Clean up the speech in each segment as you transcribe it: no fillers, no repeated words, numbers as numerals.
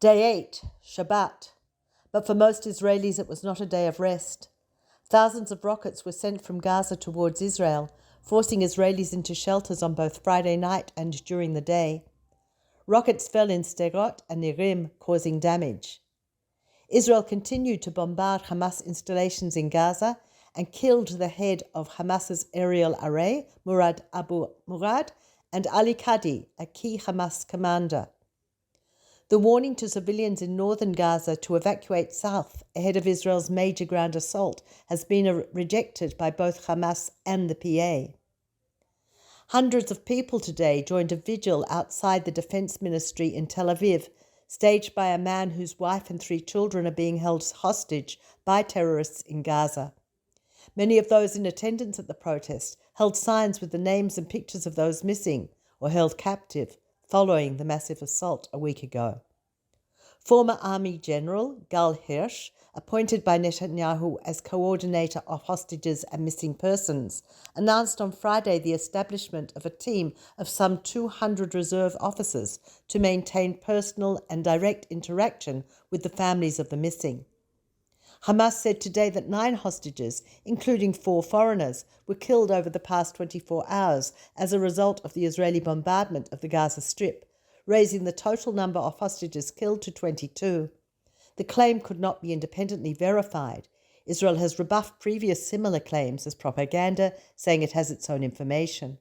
Day 8, Shabbat. But for most Israelis it was not a day of rest. Thousands of rockets were sent from Gaza towards Israel, forcing Israelis into shelters on both Friday night and during the day. Rockets fell in Sderot and Nirim, causing damage. Israel continued to bombard Hamas installations in Gaza and killed the head of Hamas's aerial array, Murad Abu Murad, and Ali Kadi, a key Hamas commander. The warning to civilians in northern Gaza to evacuate south ahead of Israel's major ground assault has been rejected by both Hamas and the PA. Hundreds of people today joined a vigil outside the Defense Ministry in Tel Aviv, staged by a man whose wife and 3 children are being held hostage by terrorists in Gaza. Many of those in attendance at the protest held signs with the names and pictures of those missing or held captive following the massive assault a week ago. Former Army General Gal Hirsch, appointed by Netanyahu as coordinator of hostages and missing persons, announced on Friday the establishment of a team of some 200 reserve officers to maintain personal and direct interaction with the families of the missing. Hamas said today that 9 hostages, including 4 foreigners, were killed over the past 24 hours as a result of the Israeli bombardment of the Gaza Strip, raising the total number of hostages killed to 22. The claim could not be independently verified. Israel has rebuffed previous similar claims as propaganda, saying it has its own information.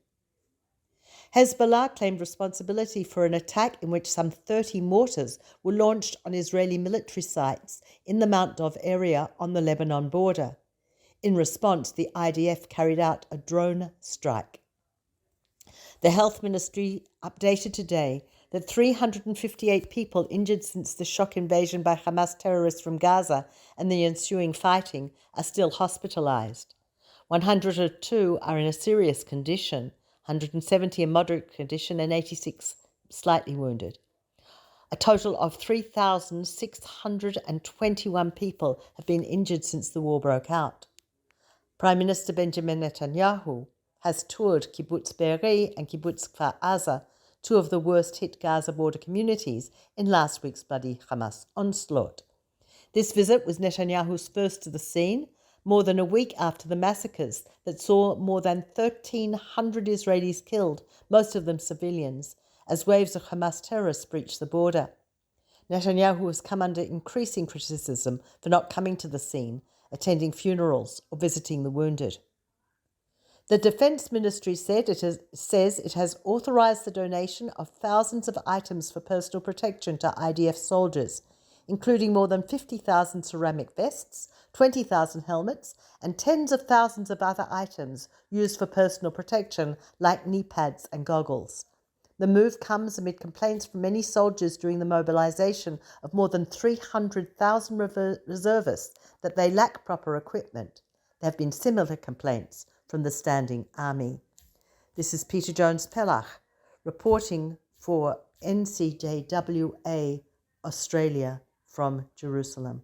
Hezbollah claimed responsibility for an attack in which some 30 mortars were launched on Israeli military sites in the Mount Dov area on the Lebanon border. In response, the IDF carried out a drone strike. The Health Ministry updated today that 358 people injured since the shock invasion by Hamas terrorists from Gaza and the ensuing fighting are still hospitalized. 102 are in a serious condition, 170 in moderate condition, and 86 slightly wounded. A total of 3,621 people have been injured since the war broke out. Prime Minister Benjamin Netanyahu has toured Kibbutz Be'eri and Kibbutz Kfar Aza, 2 of the worst-hit Gaza border communities, in last week's bloody Hamas onslaught. This visit was Netanyahu's first to the scene, more than a week after the massacres that saw more than 1,300 Israelis killed, most of them civilians, as waves of Hamas terrorists breached the border. Netanyahu has come under increasing criticism for not coming to the scene, attending funerals, or visiting the wounded. The Defense Ministry says it has authorized the donation of thousands of items for personal protection to IDF soldiers, including more than 50,000 ceramic vests, 20,000 helmets, and tens of thousands of other items used for personal protection, like knee pads and goggles. The move comes amid complaints from many soldiers during the mobilization of more than 300,000 reservists that they lack proper equipment. There have been similar complaints from the Standing Army. This is Peter Jones-Pellach reporting for NCJWA Australia from Jerusalem.